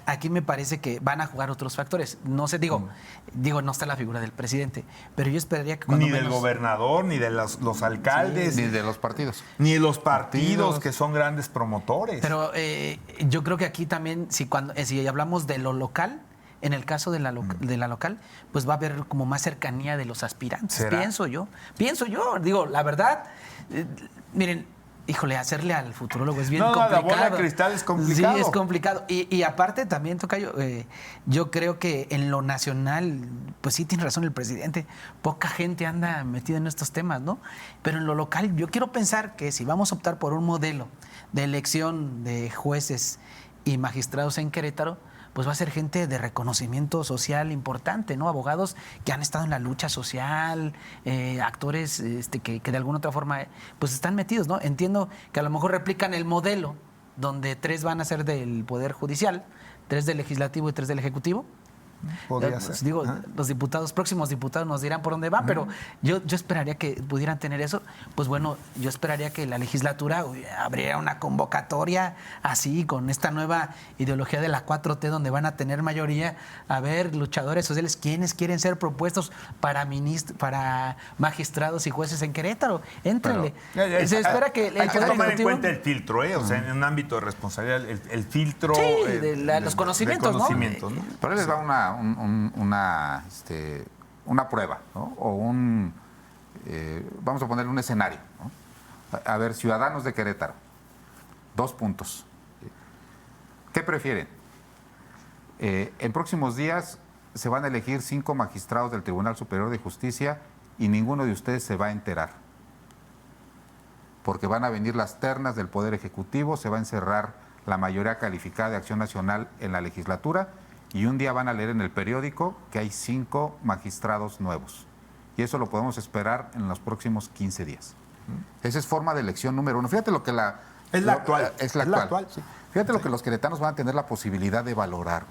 aquí me parece que van a jugar otros factores. No sé, digo, no está la figura del presidente, pero yo esperaría que cuando Ni del gobernador, ni de los alcaldes, Ni de los partidos. ni de los partidos que son grandes promotores. Pero yo creo que aquí también, si hablamos de lo local, en el caso de la local, pues va a haber como más cercanía de los aspirantes. ¿Será? Pienso yo, digo, la verdad, miren, híjole, hacerle al futurólogo es bien complicado. La bola de cristal es complicado. Sí, es complicado. Y aparte también, Tocayo, yo creo que en lo nacional, pues sí tiene razón el presidente, poca gente anda metida en estos temas, ¿no? Pero en lo local, yo quiero pensar que si vamos a optar por un modelo de elección de jueces y magistrados en Querétaro, pues va a ser gente de reconocimiento social importante, ¿no? Abogados que han estado en la lucha social, actores que de alguna otra forma pues están metidos, ¿no? Entiendo que a lo mejor replican el modelo donde 3 van a ser del Poder Judicial, 3 del Legislativo y 3 del Ejecutivo. Podría Pues, ser. digo, los próximos diputados nos dirán por dónde van, pero yo esperaría que pudieran tener eso. Pues bueno, yo esperaría que la legislatura abriera una convocatoria así, con esta nueva ideología de la 4T, donde van a tener mayoría, a ver, luchadores sociales, quienes quieren ser propuestos para magistrados y jueces en Querétaro. Éntrenle. Se espera que hay que Poder tomar en Ejecutivo- cuenta el filtro, o sea, en un ámbito de responsabilidad, el filtro Sí, los conocimientos, ¿no? ¿no? Pero ahí les va una prueba, ¿no? O vamos a ponerle un escenario, ¿no? A ver, ciudadanos de Querétaro, 2 puntos. ¿Qué prefieren? En próximos días se van a elegir 5 magistrados del Tribunal Superior de Justicia y ninguno de ustedes se va a enterar. Porque van a venir las ternas del Poder Ejecutivo, se va a encerrar la mayoría calificada de Acción Nacional en la legislatura y un día van a leer en el periódico que hay 5 magistrados nuevos. Y eso lo podemos esperar en los próximos 15 días. Esa es forma de elección número 1. Fíjate lo que Es la actual. Es la actual. Sí. Fíjate lo que los queretanos van a tener la posibilidad de valorar.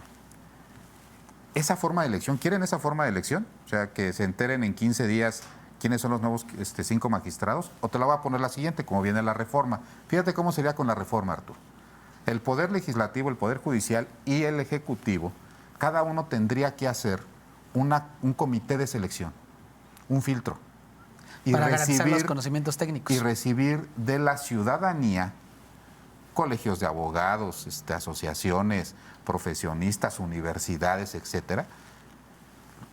Esa forma de elección, ¿quieren esa forma de elección? O sea, que se enteren en 15 días quiénes son los nuevos 5 magistrados. O te la voy a poner la siguiente, como viene la reforma. Fíjate cómo sería con la reforma, Arturo. El Poder Legislativo, el Poder Judicial y el Ejecutivo, cada uno tendría que hacer un comité de selección, un filtro. Y para garantizar los conocimientos técnicos. Y recibir de la ciudadanía, colegios de abogados, asociaciones, profesionistas, universidades, etcétera,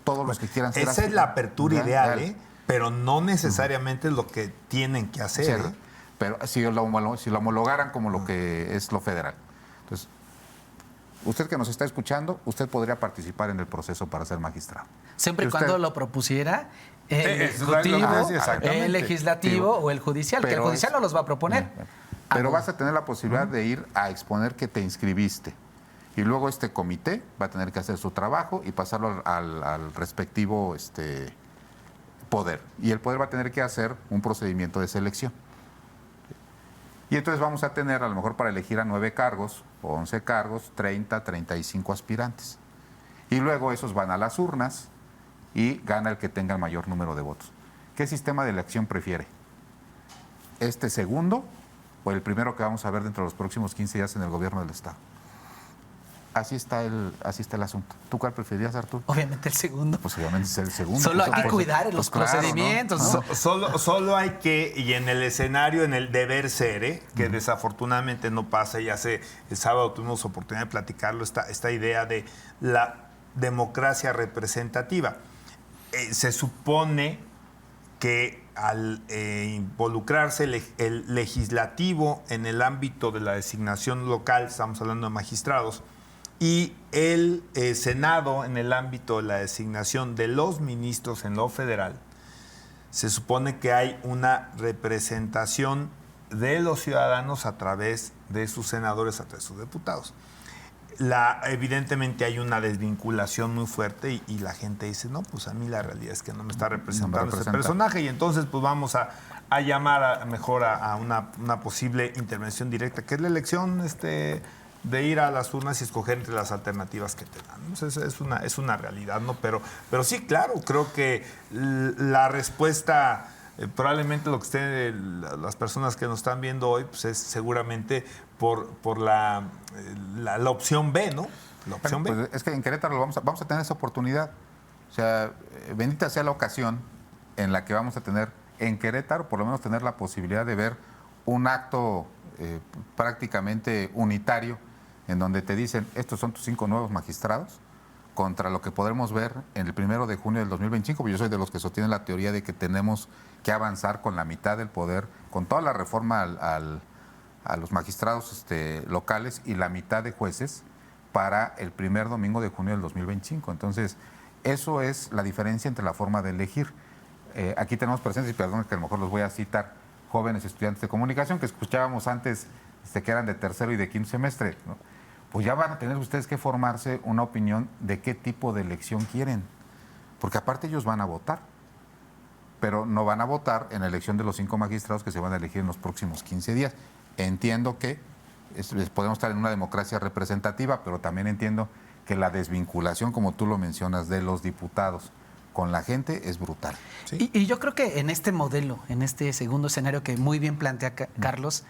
todos los que quieran ser. Esa es la apertura ideal, pero no necesariamente es lo que tienen que hacer. Sí, pero si lo homologaran como lo que es lo federal. Entonces, usted que nos está escuchando, usted podría participar en el proceso para ser magistrado. Siempre y cuando lo propusiera el Es Ejecutivo, exactamente. el Legislativo o el Judicial, que el Judicial no los va a proponer. Pero vas a tener la posibilidad de ir a exponer que te inscribiste. Y luego este comité va a tener que hacer su trabajo y pasarlo al respectivo poder. Y el poder va a tener que hacer un procedimiento de selección. Y entonces vamos a tener, a lo mejor para elegir a 9 cargos o 11 cargos, 30, 35 aspirantes. Y luego esos van a las urnas y gana el que tenga el mayor número de votos. ¿Qué sistema de elección prefiere? ¿Este segundo o el primero que vamos a ver dentro de los próximos 15 días en el gobierno del Estado? Así está el asunto. ¿Tú cuál preferirías, Arturo? Obviamente el segundo. Pues obviamente es el segundo. Solo hay que cuidar los claro, procedimientos, ¿no? Solo hay que, y en el escenario, en el deber ser, que desafortunadamente no pasa, y el sábado tuvimos oportunidad de platicarlo, esta idea de la democracia representativa. Se supone que al involucrarse el legislativo en el ámbito de la designación local, estamos hablando de magistrados, y el Senado en el ámbito de la designación de los ministros en lo federal, se supone que hay una representación de los ciudadanos a través de sus senadores, a través de sus diputados. Evidentemente hay una desvinculación muy fuerte y la gente dice, no, pues a mí la realidad es que no me está representando este personaje, y entonces pues vamos a llamar mejor a una posible intervención directa, que es la elección de ir a las urnas y escoger entre las alternativas que te dan. Es una realidad, ¿no? Pero sí, claro, creo que la respuesta, probablemente lo que estén las personas que nos están viendo hoy, pues es seguramente por la opción B, ¿no? La opción B. Pues es que en Querétaro vamos a tener esa oportunidad. O sea, bendita sea la ocasión en la que vamos a tener en Querétaro, por lo menos tener la posibilidad de ver un acto prácticamente unitario, en donde te dicen, estos son tus 5 nuevos magistrados, contra lo que podremos ver en el 1 de junio del 2025, porque yo soy de los que sostienen la teoría de que tenemos que avanzar con la mitad del poder, con toda la reforma a los magistrados locales y la mitad de jueces para el 1 domingo de junio del 2025. Entonces, eso es la diferencia entre la forma de elegir. Aquí tenemos presentes, y perdón que a lo mejor los voy a citar, jóvenes estudiantes de comunicación que escuchábamos antes, que eran de tercero y de quinto semestre, ¿no? Pues ya van a tener ustedes que formarse una opinión de qué tipo de elección quieren, porque aparte ellos van a votar, pero no van a votar en la elección de los 5 magistrados que se van a elegir en los próximos 15 días. Entiendo que podemos estar en una democracia representativa, pero también entiendo que la desvinculación, como tú lo mencionas, de los diputados con la gente es brutal. ¿Sí? Y yo creo que en este modelo, en este segundo escenario que muy bien plantea Carlos,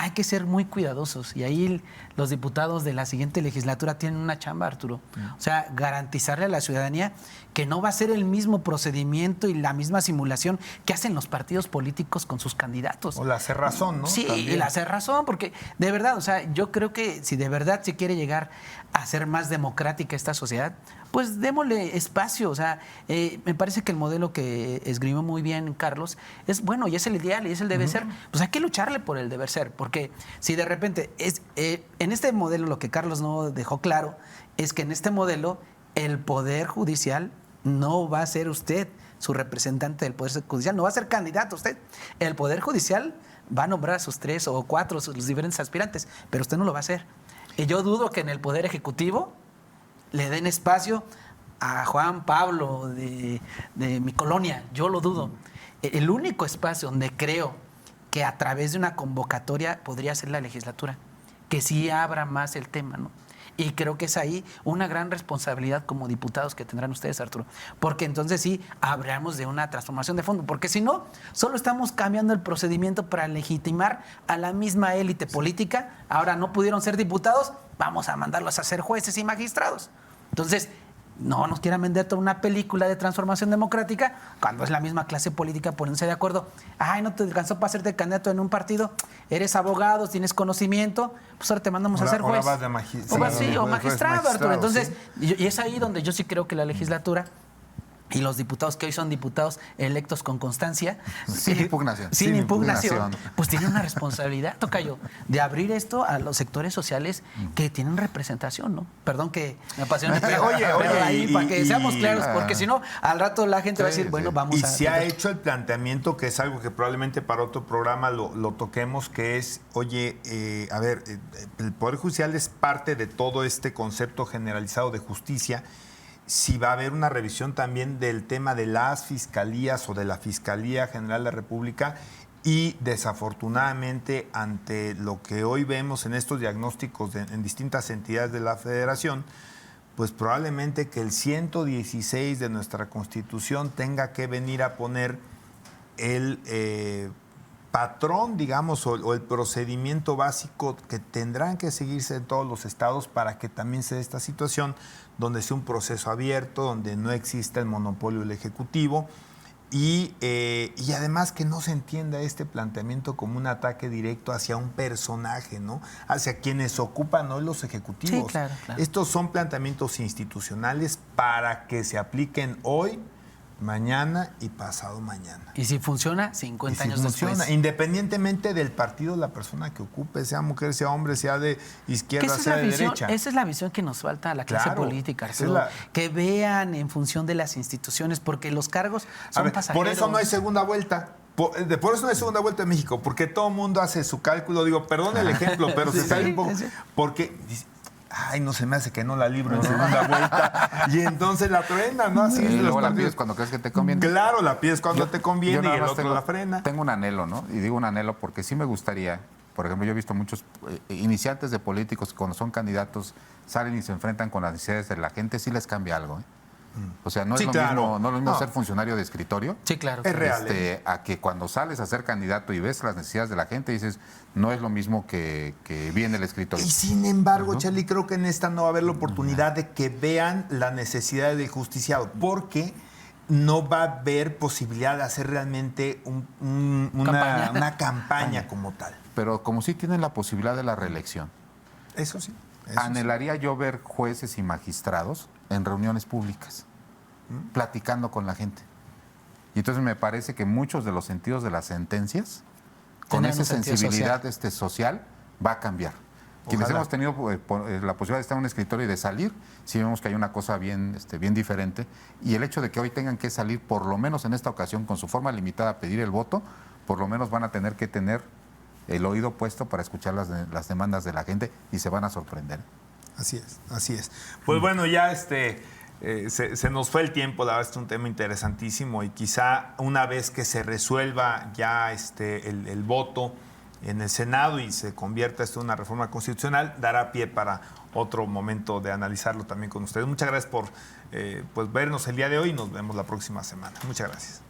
hay que ser muy cuidadosos, y ahí los diputados de la siguiente legislatura tienen una chamba, Arturo. O sea, garantizarle a la ciudadanía que no va a ser el mismo procedimiento y la misma simulación que hacen los partidos políticos con sus candidatos. O la cerrazón, ¿no? Sí, También. y la cerrazón, porque de verdad, o sea, yo creo que si de verdad se quiere llegar a ser más democrática esta sociedad, pues démosle espacio. O sea, me parece que el modelo que esgrimió muy bien Carlos es bueno y es el ideal y es el debe ser. Pues hay que lucharle por el deber ser, porque si de repente en este modelo lo que Carlos no dejó claro es que en este modelo el Poder Judicial no va a ser usted su representante del Poder Judicial, no va a ser candidato usted. El Poder Judicial va a nombrar a sus 3 o 4, los diferentes aspirantes, pero usted no lo va a hacer. Y yo dudo que en el Poder Ejecutivo le den espacio a Juan Pablo de mi colonia. Yo lo dudo. El único espacio donde creo que a través de una convocatoria podría ser la legislatura, que sí abra más el tema, ¿no? Y creo que es ahí una gran responsabilidad como diputados que tendrán ustedes, Arturo, porque entonces sí hablamos de una transformación de fondo, porque si no, solo estamos cambiando el procedimiento para legitimar a la misma élite política. Ahora no pudieron ser diputados, vamos a mandarlos a ser jueces y magistrados. Entonces, no nos quieran vender toda una película de transformación democrática cuando es la misma clase política poniéndose de acuerdo. Ay, no te alcanzó para hacerte candidato en un partido, eres abogado, tienes conocimiento, pues ahora te mandamos a ser juez. Ahora vas de o magistrado, Arturo. Entonces, sí. Y es ahí donde yo sí creo que la legislatura y los diputados que hoy son diputados electos con constancia, sin impugnación, sin impugnación, pues tienen una responsabilidad, tocayo, de abrir esto a los sectores sociales que tienen representación, ¿no? Perdón que me apasione, pero, oye, ahí para que seamos claros, porque si no, al rato la gente va a decir, bueno, vamos y a... se ha hecho el planteamiento, que es algo que probablemente para otro programa lo toquemos, que es, oye, a ver, el Poder Judicial es parte de todo este concepto generalizado de justicia. Si va a haber una revisión también del tema de las fiscalías o de la Fiscalía General de la República, y desafortunadamente ante lo que hoy vemos en estos diagnósticos en distintas entidades de la Federación, pues probablemente que el 116 de nuestra Constitución tenga que venir a poner el patrón, digamos, o el procedimiento básico que tendrán que seguirse en todos los estados para que también se dé esta situación, donde sea un proceso abierto, donde no exista el monopolio del Ejecutivo y además que no se entienda este planteamiento como un ataque directo hacia un personaje, ¿no? Hacia quienes ocupan hoy los ejecutivos. Sí, claro. Estos son planteamientos institucionales para que se apliquen hoy mañana y pasado mañana. Y si funciona, 50 años funciona, después. independientemente del partido, la persona que ocupe, sea mujer, sea hombre, sea de izquierda, sea de derecha. Esa es la visión que nos falta a la clase Claro, política, esa Arturo, es que vean en función de las instituciones, porque los cargos son A ver, pasajeros. por eso no hay segunda vuelta. Por eso no hay segunda vuelta en México, porque todo el mundo hace su cálculo. Digo, perdón el ejemplo, pero se sale un poco. Sí. Porque dice, ay, no se me hace que no la libro en segunda vuelta. Y entonces la frena, ¿no? Así Y los luego la partidos. pides cuando crees que te conviene. Claro, la pides cuando te conviene nada y el más otro la frena. Tengo un anhelo, ¿no? Y digo un anhelo porque sí me gustaría, por ejemplo, yo he visto muchos iniciantes de políticos que cuando son candidatos salen y se enfrentan con las necesidades de la gente, sí les cambia algo, ¿eh? O sea, no es Sí, lo claro. mismo, no es lo mismo No. ser funcionario de escritorio. Sí, claro. Es real. A que cuando sales a ser candidato y ves las necesidades de la gente, dices, no es lo mismo que viene el escritorio. Y sin embargo, Charlie, creo que en esta no va a haber la oportunidad de que vean la necesidad del justiciado, porque no va a haber posibilidad de hacer realmente una campaña como tal. Pero como sí tienen la posibilidad de la reelección, Eso sí. anhelaría yo ver jueces y magistrados en reuniones públicas, platicando con la gente. Y entonces me parece que muchos de los sentidos de las sentencias, con Tener esa un sentido sensibilidad social, va a cambiar. Quienes Ojalá. hemos tenido la posibilidad de estar en un escritorio y de salir, sí vemos que hay una cosa bien diferente. Y el hecho de que hoy tengan que salir, por lo menos en esta ocasión, con su forma limitada a pedir el voto, por lo menos van a tener que tener el oído puesto para escuchar las demandas de la gente y se van a sorprender. Así es, así es. Pues bueno, ya se nos fue el tiempo, la verdad es un tema interesantísimo y quizá una vez que se resuelva ya el voto en el Senado y se convierta esto en una reforma constitucional, dará pie para otro momento de analizarlo también con ustedes. Muchas gracias por pues vernos el día de hoy y nos vemos la próxima semana. Muchas gracias.